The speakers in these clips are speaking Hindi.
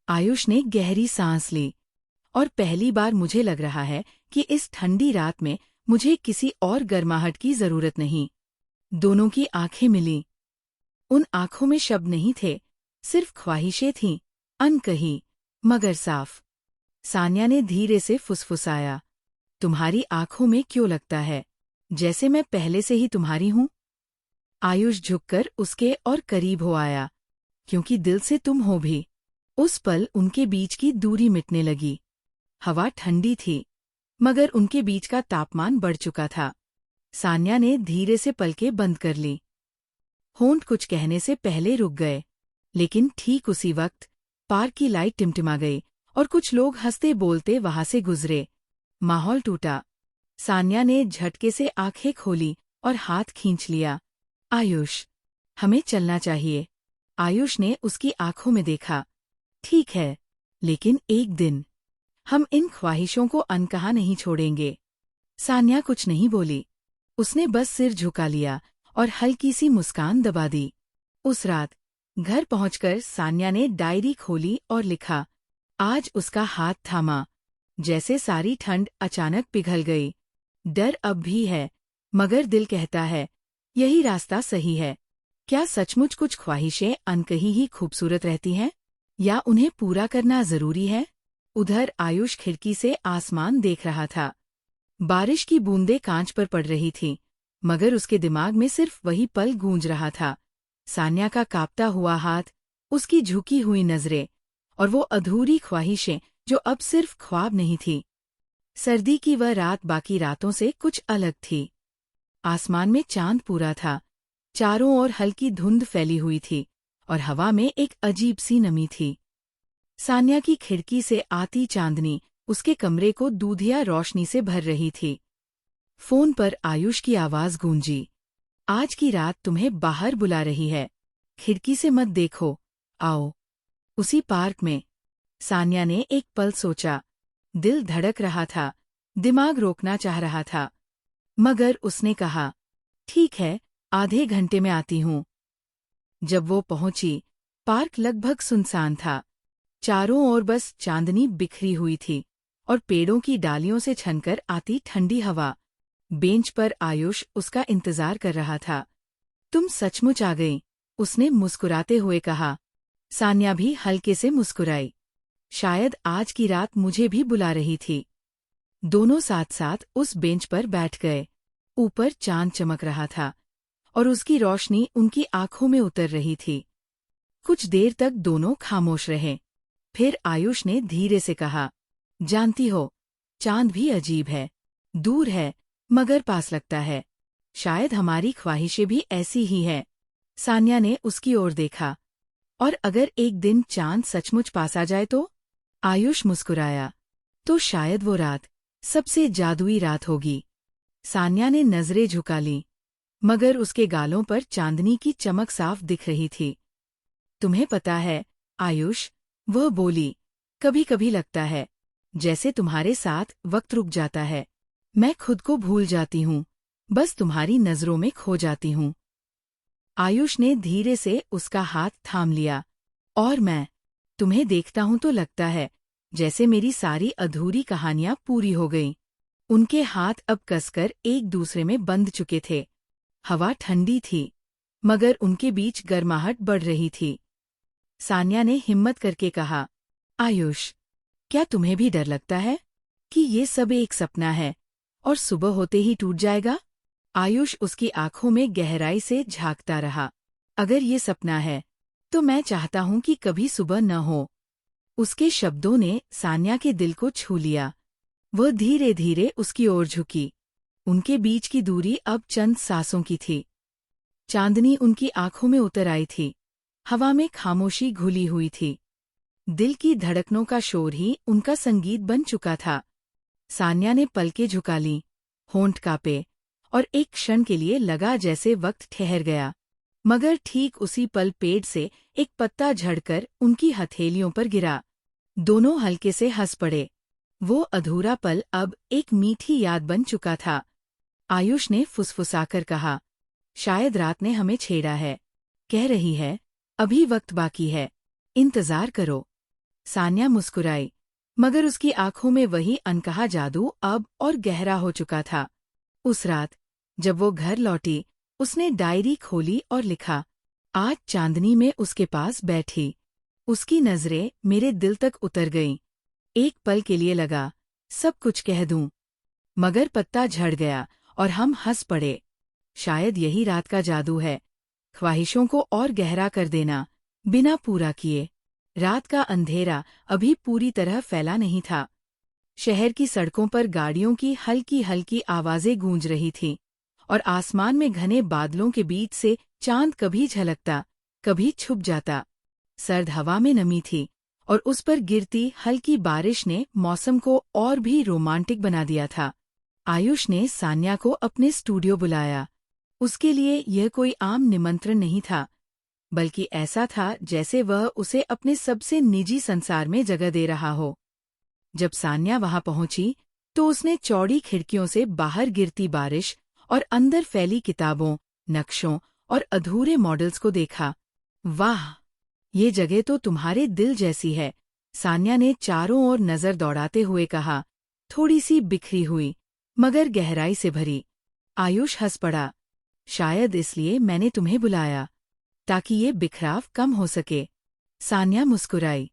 आयुष ने गहरी सांस ली। और पहली बार मुझे लग रहा है कि इस ठंडी रात में मुझे किसी और गर्माहट की जरूरत नहीं। दोनों की आंखें मिलीं। उन आंखों में शब्द नहीं थे, सिर्फ ख्वाहिशें थीं, अनकही मगर साफ। सान्या ने धीरे से फुसफुसाया, तुम्हारी आंखों में क्यों लगता है जैसे मैं पहले से ही तुम्हारी हूं? आयुष झुककर उसके और करीब हो आया, क्योंकि दिल से तुम हो भी। उस पल उनके बीच की दूरी मिटने लगी। हवा ठंडी थी, मगर उनके बीच का तापमान बढ़ चुका था। सान्या ने धीरे से पलकें बंद कर ली। होंठ कुछ कहने से पहले रुक गए, लेकिन ठीक उसी वक्त पार्क की लाइट टिमटिमा गई और कुछ लोग हंसते बोलते वहां से गुजरे। माहौल टूटा। सान्या ने झटके से आंखें खोली और हाथ खींच लिया। आयुष, हमें चलना चाहिए। आयुष ने उसकी आंखों में देखा। ठीक है, लेकिन एक दिन हम इन ख्वाहिशों को अनकहा नहीं छोड़ेंगे। सान्या कुछ नहीं बोली। उसने बस सिर झुका लिया और हल्की सी मुस्कान दबा दी। उस रात घर पहुंचकर सान्या ने डायरी खोली और लिखा। आज उसका हाथ थामा, जैसे सारी ठंड अचानक पिघल गई। डर अब भी है, मगर दिल कहता है यही रास्ता सही है। क्या सचमुच कुछ ख्वाहिशें अनकही ही खूबसूरत रहती हैं, या उन्हें पूरा करना जरूरी है? उधर आयुष खिड़की से आसमान देख रहा था। बारिश की बूंदें कांच पर पड़ रही थीं, मगर उसके दिमाग में सिर्फ वही पल गूंज रहा था। सान्या का कांपता हुआ हाथ, उसकी झुकी हुई नजरें, और वो अधूरी ख्वाहिशें जो अब सिर्फ ख्वाब नहीं थी। सर्दी की वह रात बाकी रातों से कुछ अलग थी। आसमान में चांद पूरा था, चारों ओर हल्की धुंध फैली हुई थी, और हवा में एक अजीब सी नमी थी। सान्या की खिड़की से आती चांदनी उसके कमरे को दूधिया रोशनी से भर रही थी। फोन पर आयुष की आवाज गूंजी। आज की रात तुम्हें बाहर बुला रही है, खिड़की से मत देखो, आओ। उसी पार्क में। सान्या ने एक पल सोचा। दिल धड़क रहा था, दिमाग रोकना चाह रहा था, मगर उसने कहा, ठीक है, आधे घंटे में आती हूँ। जब वो पहुंची, पार्क लगभग सुनसान था। चारों ओर बस चांदनी बिखरी हुई थी और पेड़ों की डालियों से छनकर आती ठंडी हवा। बेंच पर आयुष उसका इंतजार कर रहा था। तुम सचमुच आ गई, उसने मुस्कुराते हुए कहा। सान्या भी हल्के से मुस्कुराई। शायद आज की रात मुझे भी बुला रही थी। दोनों साथ साथ उस बेंच पर बैठ गए। ऊपर चांद चमक रहा था और उसकी रोशनी उनकी आंखों में उतर रही थी। कुछ देर तक दोनों खामोश रहे। फिर आयुष ने धीरे से कहा, जानती हो, चांद भी अजीब है। दूर है, मगर पास लगता है। शायद हमारी ख्वाहिशें भी ऐसी ही है। सान्या ने उसकी ओर देखा। और अगर एक दिन चांद सचमुच पास आ जाए तो? आयुष मुस्कुराया। तो शायद वो रात सबसे जादुई रात होगी। सान्या ने नजरें झुका लीं, मगर उसके गालों पर चांदनी की चमक साफ दिख रही थी। तुम्हें पता है, आयुष, वह बोली, कभी कभी लगता है जैसे तुम्हारे साथ वक्त रुक जाता है। मैं खुद को भूल जाती हूँ, बस तुम्हारी नजरों में खो जाती हूँ। आयुष ने धीरे से उसका हाथ थाम लिया। और मैं तुम्हें देखता हूं तो लगता है जैसे मेरी सारी अधूरी कहानियां पूरी हो गईं। उनके हाथ अब कसकर एक दूसरे में बंध चुके थे। हवा ठंडी थी, मगर उनके बीच गर्माहट बढ़ रही थी। सान्या ने हिम्मत करके कहा, आयुष, क्या तुम्हें भी डर लगता है कि ये सब एक सपना है और सुबह होते ही टूट जाएगा? आयुष उसकी आंखों में गहराई से झांकता रहा। अगर ये सपना है, तो मैं चाहता हूं कि कभी सुबह न हो। उसके शब्दों ने सान्या के दिल को छू लिया। वह धीरे धीरे उसकी ओर झुकी। उनके बीच की दूरी अब चंद सांसों की थी। चांदनी उनकी आंखों में उतर आई थी। हवा में खामोशी घुली हुई थी। दिल की धड़कनों का शोर ही उनका संगीत बन चुका था। सान्या ने पलकें झुका लीं, होंठ कांपे, और एक क्षण के लिए लगा जैसे वक्त ठहर गया। मगर ठीक उसी पल पेड़ से एक पत्ता झड़कर उनकी हथेलियों पर गिरा। दोनों हल्के से हंस पड़े। वो अधूरा पल अब एक मीठी याद बन चुका था। आयुष ने फुसफुसाकर कहा, शायद रात ने हमें छेड़ा है। कह रही है, अभी वक्त बाकी है, इंतजार करो। सान्या मुस्कुराई, मगर उसकी आंखों में वही अनकहा जादू अब और गहरा हो चुका था। उस रात जब वो घर लौटी, उसने डायरी खोली और लिखा, आज चांदनी में उसके पास बैठी। उसकी नजरें मेरे दिल तक उतर गईं। एक पल के लिए लगा सब कुछ कह दूं, मगर पत्ता झड़ गया और हम हंस पड़े। शायद यही रात का जादू है, ख्वाहिशों को और गहरा कर देना, बिना पूरा किए। रात का अंधेरा अभी पूरी तरह फैला नहीं था। शहर की सड़कों पर गाड़ियों की हल्की हल्की आवाजें गूंज रही थीं, और आसमान में घने बादलों के बीच से चांद कभी झलकता, कभी छुप जाता। सर्द हवा में नमी थी, और उस पर गिरती हल्की बारिश ने मौसम को और भी रोमांटिक बना दिया था। आयुष ने सान्या को अपने स्टूडियो बुलाया। उसके लिए यह कोई आम निमंत्रण नहीं था, बल्कि ऐसा था जैसे वह उसे अपने सबसे निजी संसार में जगह दे रहा हो। जब सान्या वहां पहुंची, तो उसने चौड़ी खिड़कियों से बाहर गिरती बारिश और अंदर फैली किताबों, नक्शों और अधूरे मॉडल्स को देखा। वाह, ये जगह तो तुम्हारे दिल जैसी है, सान्या ने चारों ओर नजर दौड़ाते हुए कहा, थोड़ी सी बिखरी हुई, मगर गहराई से भरी। आयुष हंस पड़ा, शायद इसलिए मैंने तुम्हें बुलाया, ताकि ये बिखराव कम हो सके। सान्या मुस्कुराई।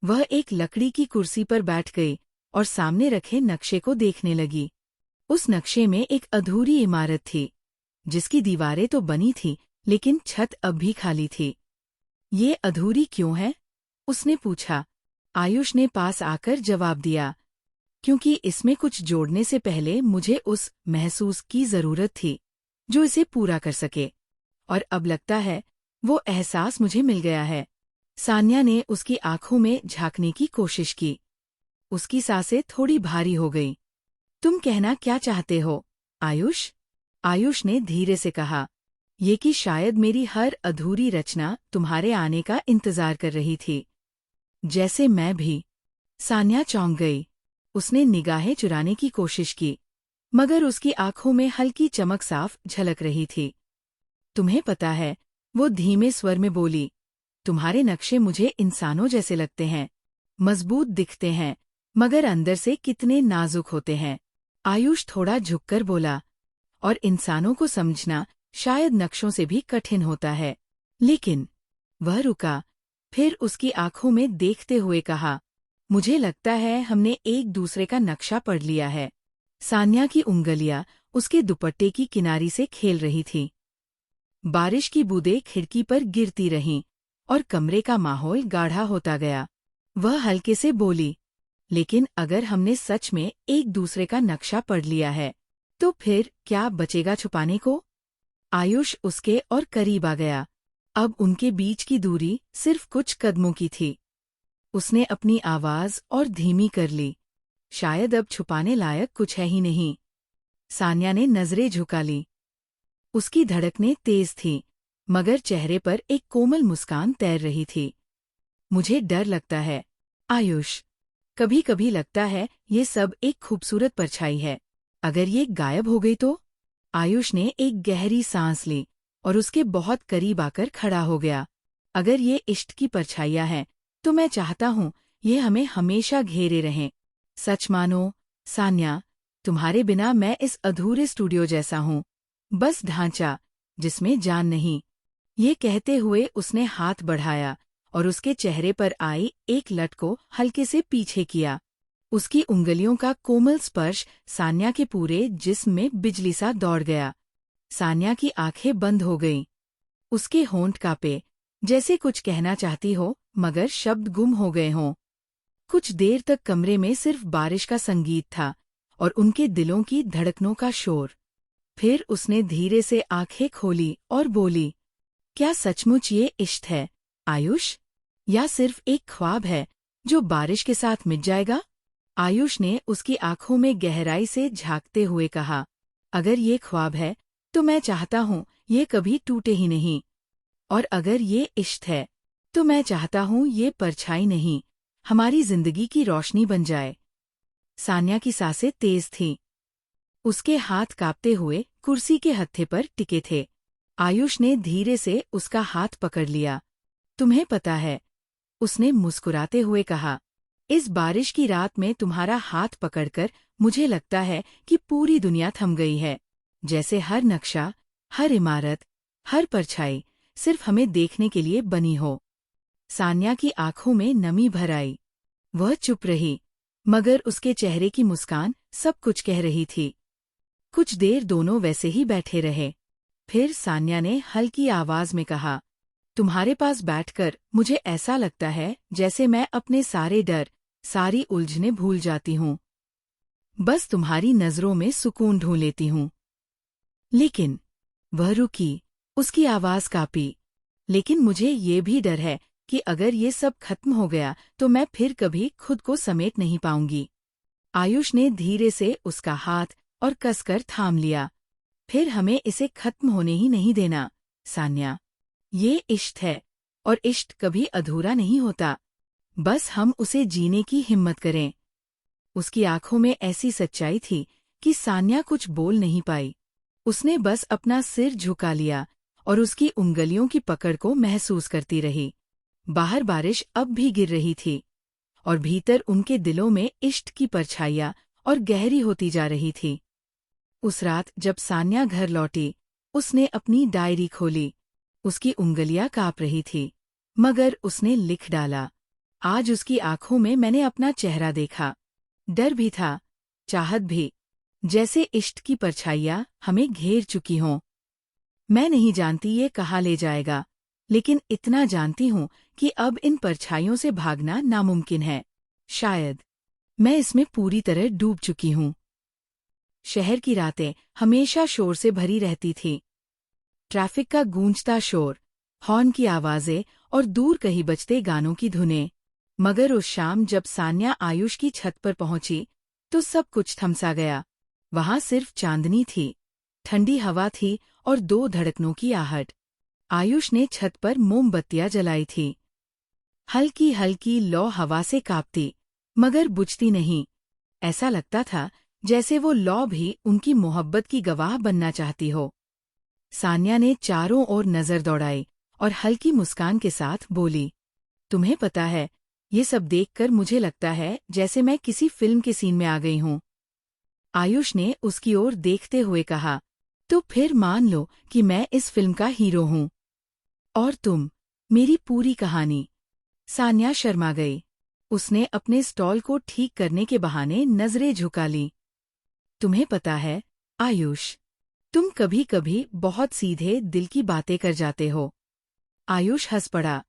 वह एक लकड़ी की कुर्सी पर बैठ गई और सामने रखे नक्शे को देखने लगी। उस नक्शे में एक अधूरी इमारत थी, जिसकी दीवारें तो बनी थी, लेकिन छत अब भी खाली थी। ये अधूरी क्यों है? उसने पूछा। आयुष ने पास आकर जवाब दिया, क्योंकि इसमें कुछ जोड़ने से पहले मुझे उस महसूस की जरूरत थी, जो इसे पूरा कर सके। और अब लगता है वो एहसास मुझे मिल गया है। सान्या ने उसकी आंखों में झांकने की कोशिश की। उसकी सांसें थोड़ी भारी हो गईं। तुम कहना क्या चाहते हो, आयुष? आयुष ने धीरे से कहा, ये कि शायद मेरी हर अधूरी रचना तुम्हारे आने का इंतजार कर रही थी, जैसे मैं भी। सान्या चौंक गई। उसने निगाहें चुराने की कोशिश की, मगर उसकी आंखों में हल्की चमक साफ झलक रही थी। तुम्हें पता है, वो धीमे स्वर में बोली, तुम्हारे नक्शे मुझे इंसानों जैसे लगते हैं, मजबूत दिखते हैं, मगर अंदर से कितने नाजुक होते हैं। आयुष थोड़ा झुककर बोला, और इंसानों को समझना शायद नक्शों से भी कठिन होता है। लेकिन वह रुका, फिर उसकी आंखों में देखते हुए कहा, मुझे लगता है हमने एक दूसरे का नक्शा पढ़ लिया है। सान्या की उंगलियां उसके दुपट्टे की किनारी से खेल रही थीं। बारिश की बूंदें खिड़की पर गिरती रहीं, और कमरे का माहौल गाढ़ा होता गया। वह हल्के से बोली, लेकिन अगर हमने सच में एक दूसरे का नक्शा पढ़ लिया है, तो फिर क्या बचेगा छुपाने को? आयुष उसके और करीब आ गया। अब उनके बीच की दूरी सिर्फ कुछ कदमों की थी। उसने अपनी आवाज और धीमी कर ली, शायद अब छुपाने लायक कुछ है ही नहीं। सान्या ने नजरें झुका ली। उसकी धड़कनें तेज थीं, मगर चेहरे पर एक कोमल मुस्कान तैर रही थी। मुझे डर लगता है, आयुष। कभी कभी लगता है ये सब एक खूबसूरत परछाई है। अगर ये गायब हो गई तो? आयुष ने एक गहरी सांस ली और उसके बहुत करीब आकर खड़ा हो गया। अगर ये इश्क की परछाइयां हैं, तो मैं चाहता हूँ ये हमें हमेशा घेरे रहें। सच मानो, सान्या, तुम्हारे बिना मैं इस अधूरे स्टूडियो जैसा हूँ, बस ढांचा जिसमें जान नहीं। ये कहते हुए उसने हाथ बढ़ाया और उसके चेहरे पर आई एक लट को हल्के से पीछे किया। उसकी उंगलियों का कोमल स्पर्श सान्या के पूरे जिस्म में बिजली सा दौड़ गया। सान्या की आंखें बंद हो गईं। उसके होंठ कांपे, जैसे कुछ कहना चाहती हो, मगर शब्द गुम हो गए हों। कुछ देर तक कमरे में सिर्फ बारिश का संगीत था और उनके दिलों की धड़कनों का शोर। फिर उसने धीरे से आंखें खोली और बोली, क्या सचमुच ये इश्क है, आयुष? या सिर्फ एक ख्वाब है जो बारिश के साथ मिट जाएगा? आयुष ने उसकी आंखों में गहराई से झांकते हुए कहा, अगर ये ख्वाब है, तो मैं चाहता हूँ ये कभी टूटे ही नहीं। और अगर ये इश्क है, तो मैं चाहता हूँ ये परछाई नहीं, हमारी जिंदगी की रोशनी बन जाए। सान्या की सांसें तेज थीं। उसके हाथ कांपते हुए कुर्सी के हत्थे पर टिके थे। आयुष ने धीरे से उसका हाथ पकड़ लिया। तुम्हें पता है, उसने मुस्कुराते हुए कहा, इस बारिश की रात में तुम्हारा हाथ पकड़कर मुझे लगता है कि पूरी दुनिया थम गई है। जैसे हर नक्शा, हर इमारत, हर परछाई सिर्फ हमें देखने के लिए बनी हो। सान्या की आंखों में नमी भर आई। वह चुप रही, मगर उसके चेहरे की मुस्कान सब कुछ कह रही थी। कुछ देर दोनों वैसे ही बैठे रहे। फिर सान्या ने हल्की आवाज में कहा, तुम्हारे पास बैठकर मुझे ऐसा लगता है जैसे मैं अपने सारे डर, सारी उलझने भूल जाती हूँ। बस तुम्हारी नजरों में सुकून ढूंढ लेती हूँ। लेकिन वह रुकी, उसकी आवाज कांपी। लेकिन मुझे ये भी डर है कि अगर ये सब खत्म हो गया तो मैं फिर कभी खुद को समेट नहीं पाऊंगी। आयुष ने धीरे से उसका हाथ और कसकर थाम लिया। फिर हमें इसे खत्म होने ही नहीं देना, सान्या। ये इश्क है, और इश्क कभी अधूरा नहीं होता। बस हम उसे जीने की हिम्मत करें। उसकी आंखों में ऐसी सच्चाई थी कि सान्या कुछ बोल नहीं पाई। उसने बस अपना सिर झुका लिया और उसकी उंगलियों की पकड़ को महसूस करती रही। बाहर बारिश अब भी गिर रही थी, और भीतर उनके दिलों में इश्क की परछाइयाँ और गहरी होती जा रही थी। उस रात जब सान्या घर लौटी, उसने अपनी डायरी खोली। उसकी उंगलियां कांप रही थी, मगर उसने लिख डाला, आज उसकी आंखों में मैंने अपना चेहरा देखा। डर भी था, चाहत भी, जैसे इश्क की परछाइयाँ हमें घेर चुकी हों। मैं नहीं जानती ये कहाँ ले जाएगा, लेकिन इतना जानती हूँ कि अब इन परछाइयों से भागना नामुमकिन है। शायद मैं इसमें पूरी तरह डूब चुकी हूँ। शहर की रातें हमेशा शोर से भरी रहती थी। ट्रैफिक का गूंजता शोर, हॉर्न की आवाजें और दूर कहीं बजते गानों की धुनें। मगर उस शाम जब सान्या आयुष की छत पर पहुंची, तो सब कुछ थमसा गया। वहां सिर्फ चांदनी थी, ठंडी हवा थी और दो धड़कनों की आहट। आयुष ने छत पर मोमबत्तियां जलाई थी। हल्की हल्की लौ हवा से कांपती, मगर बुझती नहीं। ऐसा लगता था जैसे वो लौ भी उनकी मोहब्बत की गवाह बनना चाहती हो। सान्या ने चारों ओर नजर दौड़ाई और हल्की मुस्कान के साथ बोली, तुम्हें पता है, ये सब देखकर मुझे लगता है जैसे मैं किसी फिल्म के सीन में आ गई हूँ। आयुष ने उसकी ओर देखते हुए कहा, तो फिर मान लो कि मैं इस फिल्म का हीरो हूँ। और तुम, मेरी पूरी कहानी। सान्या शर्मा गई। उसने अपने स्टॉल को ठीक करने के बहाने नजरें झुका ली। तुम्हें पता है, आयुष, तुम कभी कभी बहुत सीधे दिल की बातें कर जाते हो। आयुष हंस पड़ा,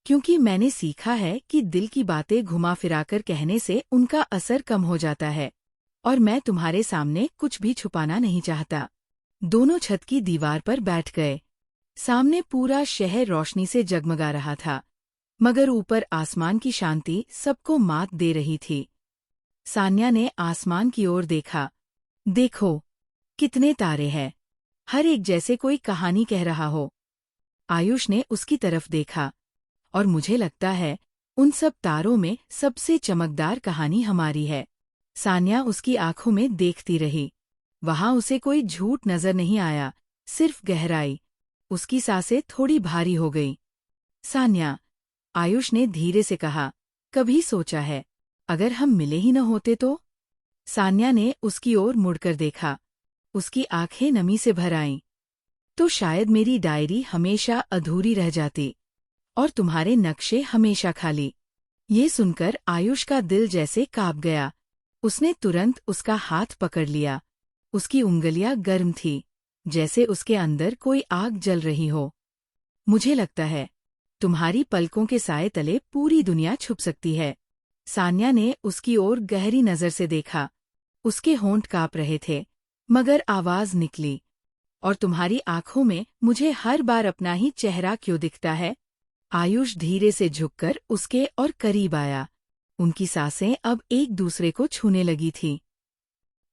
क्योंकि मैंने सीखा है कि दिल की बातें घुमा फिराकर कहने से उनका असर कम हो जाता है। और मैं तुम्हारे सामने कुछ भी छुपाना नहीं चाहता। दोनों छत की दीवार पर बैठ गए। सामने पूरा शहर रोशनी से जगमगा रहा था, मगर ऊपर आसमान की शांति सबको मात दे रही थी। सान्या ने आसमान की ओर देखा। देखो, कितने तारे हैं, हर एक जैसे कोई कहानी कह रहा हो। आयुष ने उसकी तरफ देखा, और मुझे लगता है उन सब तारों में सबसे चमकदार कहानी हमारी है। सान्या उसकी आंखों में देखती रही। वहां उसे कोई झूठ नजर नहीं आया, सिर्फ गहराई। उसकी सांसें थोड़ी भारी हो गई। सान्या, आयुष ने धीरे से कहा, कभी सोचा है, अगर हम मिले ही न होते तो? सान्या ने उसकी ओर मुड़कर देखा। उसकी आंखें नमी से भर आईं। तो शायद मेरी डायरी हमेशा अधूरी रह जाती, और तुम्हारे नक्शे हमेशा खाली। ये सुनकर आयुष का दिल जैसे कांप गया। उसने तुरंत उसका हाथ पकड़ लिया। उसकी उंगलियां गर्म थी, जैसे उसके अंदर कोई आग जल रही हो। मुझे लगता है, तुम्हारी पलकों के साए तले पूरी दुनिया छुप सकती है। सान्या ने उसकी ओर गहरी नजर से देखा। उसके होंठ कांप रहे थे, मगर आवाज निकली, और तुम्हारी आंखों में मुझे हर बार अपना ही चेहरा क्यों दिखता है? आयुष धीरे से झुककर उसके और करीब आया। उनकी सांसें अब एक दूसरे को छूने लगी थीं।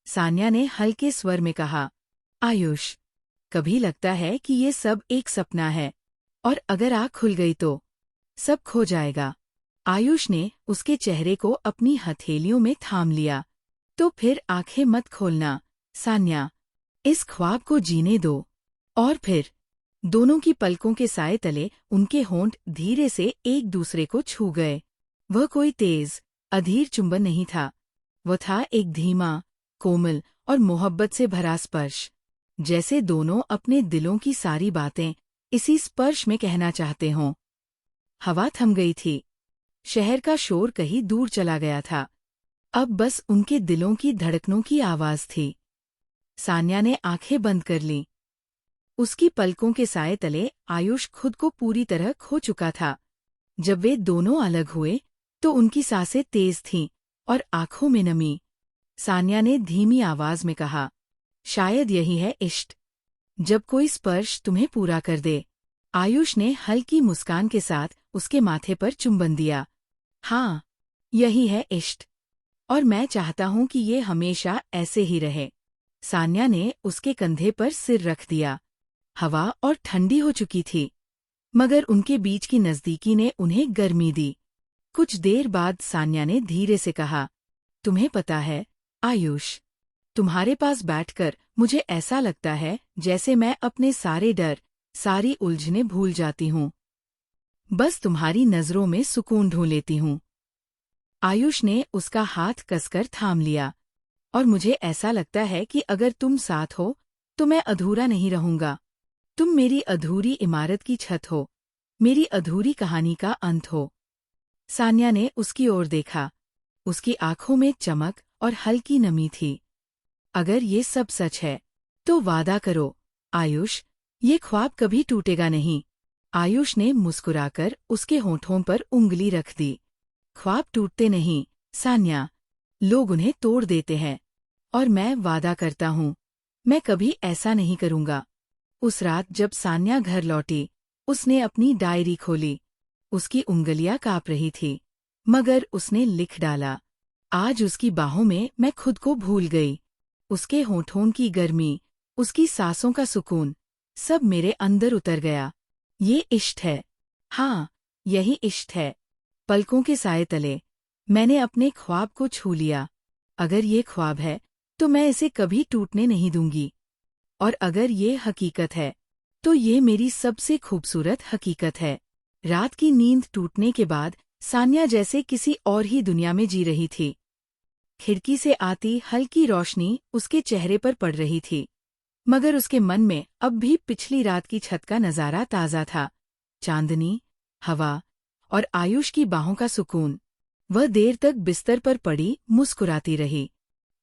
सान्या ने हल्के स्वर में कहा, आयुष, कभी लगता है कि ये सब एक सपना है, और अगर आँख खुल गई तो सब खो जाएगा। आयुष ने उसके चेहरे को अपनी हथेलियों में थाम लिया। तो फिर आंखें मत खोलना, सान्या। इस ख्वाब को जीने दो। और फिर दोनों की पलकों के साए तले उनके होंठ धीरे से एक दूसरे को छू गए। वह कोई तेज, अधीर चुंबन नहीं था। वह था एक धीमा, कोमल और मोहब्बत से भरा स्पर्श, जैसे दोनों अपने दिलों की सारी बातें इसी स्पर्श में कहना चाहते हों। हवा थम गई थी। शहर का शोर कहीं दूर चला गया था। अब बस उनके दिलों की धड़कनों की आवाज थी। सान्या ने आंखें बंद कर लीं। उसकी पलकों के साए तले आयुष खुद को पूरी तरह खो चुका था। जब वे दोनों अलग हुए तो उनकी सांसें तेज थीं और आंखों में नमी। सान्या ने धीमी आवाज में कहा, शायद यही है इश्क, जब कोई स्पर्श तुम्हें पूरा कर दे। आयुष ने हल्की मुस्कान के साथ उसके माथे पर चुंबन दिया। हाँ, यही है इश्क, और मैं चाहता हूं कि ये हमेशा ऐसे ही रहे। सान्या ने उसके कंधे पर सिर रख दिया। हवा और ठंडी हो चुकी थी, मगर उनके बीच की नजदीकी ने उन्हें गर्मी दी। कुछ देर बाद सान्या ने धीरे से कहा, तुम्हें पता है आयुष, तुम्हारे पास बैठकर मुझे ऐसा लगता है जैसे मैं अपने सारे डर, सारी उलझनें भूल जाती हूँ। बस तुम्हारी नजरों में सुकून ढूंढ लेती हूँ। आयुष ने उसका हाथ कसकर थाम लिया। और मुझे ऐसा लगता है कि अगर तुम साथ हो तो मैं अधूरा नहीं रहूंगा। तुम मेरी अधूरी इमारत की छत हो, मेरी अधूरी कहानी का अंत हो। सान्या ने उसकी ओर देखा। उसकी आंखों में चमक और हल्की नमी थी। अगर ये सब सच है तो वादा करो आयुष, ये ख्वाब कभी टूटेगा नहीं। आयुष ने मुस्कुराकर उसके होठों पर उंगली रख दी। ख्वाब टूटते नहीं सान्या, लोग उन्हें तोड़ देते हैं, और मैं वादा करता हूँ मैं कभी ऐसा नहीं करूँगा। उस रात जब सान्या घर लौटी, उसने अपनी डायरी खोली। उसकी उंगलियां कांप रही थी, मगर उसने लिख डाला, आज उसकी बाहों में मैं खुद को भूल गई। उसके होठों की गर्मी, उसकी सांसों का सुकून, सब मेरे अंदर उतर गया। ये इश्क है। हाँ, यही इश्क है। पलकों के साए तले मैंने अपने ख्वाब को छू लिया। अगर ये ख्वाब है तो मैं इसे कभी टूटने नहीं दूंगी। और अगर ये हकीकत है तो ये मेरी सबसे खूबसूरत हकीकत है। रात की नींद टूटने के बाद सान्या जैसे किसी और ही दुनिया में जी रही थी। खिड़की से आती हल्की रोशनी उसके चेहरे पर पड़ रही थी, मगर उसके मन में अब भी पिछली रात की छत का नजारा ताज़ा था। चांदनी, हवा और आयुष की बाहों का सुकून। वह देर तक बिस्तर पर पड़ी मुस्कुराती रही।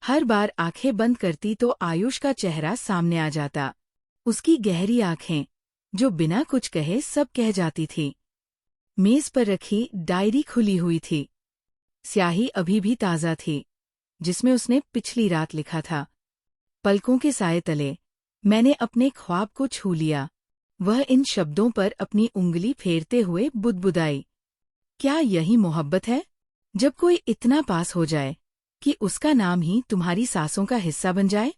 हर बार आंखें बंद करती तो आयुष का चेहरा सामने आ जाता। उसकी गहरी आंखें, जो बिना कुछ कहे सब कह जाती थी। मेज पर रखी डायरी खुली हुई थी। स्याही अभी भी ताज़ा थी, जिसमें उसने पिछली रात लिखा था, पलकों के साए तले मैंने अपने ख्वाब को छू लिया। वह इन शब्दों पर अपनी उंगली फेरते हुए बुदबुदाई, क्या यही मोहब्बत है? जब कोई इतना पास हो जाए कि उसका नाम ही तुम्हारी सांसों का हिस्सा बन जाए।